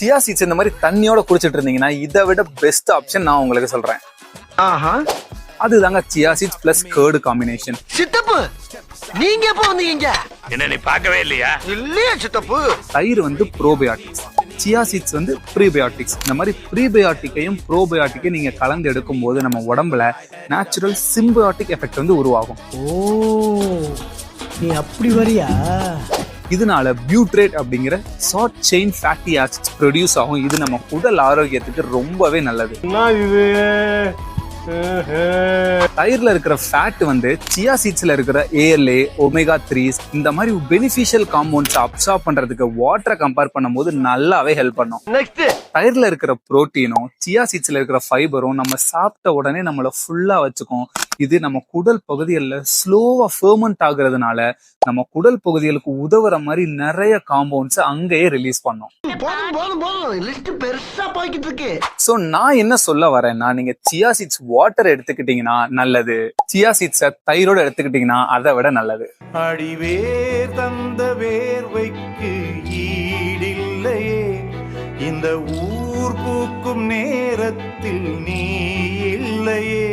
Chia seeds இந்த மாதிரி தண்ணியோட குடிச்சிட்டு இருந்தீங்கன்னா இதை விட பெஸ்ட் ஆப்ஷன் நான் உங்களுக்கு சொல்றேன். அதுதாங்க chia seeds plus curd combination. சித்தப்பு நீங்க எப்ப வந்தீங்க? என்ன நீ பார்க்கவே இல்லையா? இல்லையா சித்தப்பு. தயிர் வந்து ப்ரோபயோட்டிக்ஸ், சியா சீட்ஸ் வந்து ப்ரீபயோட்டிக்ஸ். இந்த மாதிரி ப்ரீபயோட்டிக்கையும் ப்ரோபயோட்டிக்கையும் நீங்க கலந்து எடுக்கும் போது நம்ம உடம்புல நேச்சுரல் சிம்பயோட்டிக் எஃபெக்ட் வந்து உருவாகும். நீ அப்படி வரியா? இதனால பியூட்ரேட் அப்படிங்கிற short chain fatty acids produce ஆகும். இது நம்ம உடல் ஆரோக்கியத்துக்கு ரொம்பவே நல்லது. தயிர்ல இருக்கிற ஃபேட் வந்து சியா சீட்ஸ்ல இருக்கிற ALA, ஒமேகா 3 இந்த மாதிரி பெனிஃபிஷியல் காம்பவுண்ட்ஸ் அப்சார்ப் பண்றதுக்கு வாட்டரை கம்பேர் பண்ணும்போது நல்லாவே ஹெல்ப் பண்ணும். தயிர்ல இருக்கிற புரோட்டீனும் சியா சீட்ஸ்ல இருக்கிற ஃபைபரும் நம்ம சாப்பிட்ட உடனே நம்மள ஃபுல்லா வச்சுக்கும். இது நம்ம குடல் பகுதிகளில் ஸ்லோவா ஃபெர்மெண்ட் ஆகுறதுனால நம்ம குடல் பகுதிகளுக்கு உதவுற மாதிரி நிறைய காம்பவுண்ட்ஸ் அங்கேயே ரிலீஸ் பண்ணும். சோ நான் என்ன சொல்ல வரேன்னா, நீங்க சியா சீட்ஸ் வாட்டர் எடுத்துக்கிட்டீங்கன்னா நல்லது, சியா சீட்ஸ தயிரோட எடுத்துக்கிட்டீங்கன்னா அதை விட நல்லது. அடிவேர் தந்த வேர்வைக்கு ஈடில்லையே, இந்த ஊர் பூக்கும் நேரத்தில் நீ இல்லையே.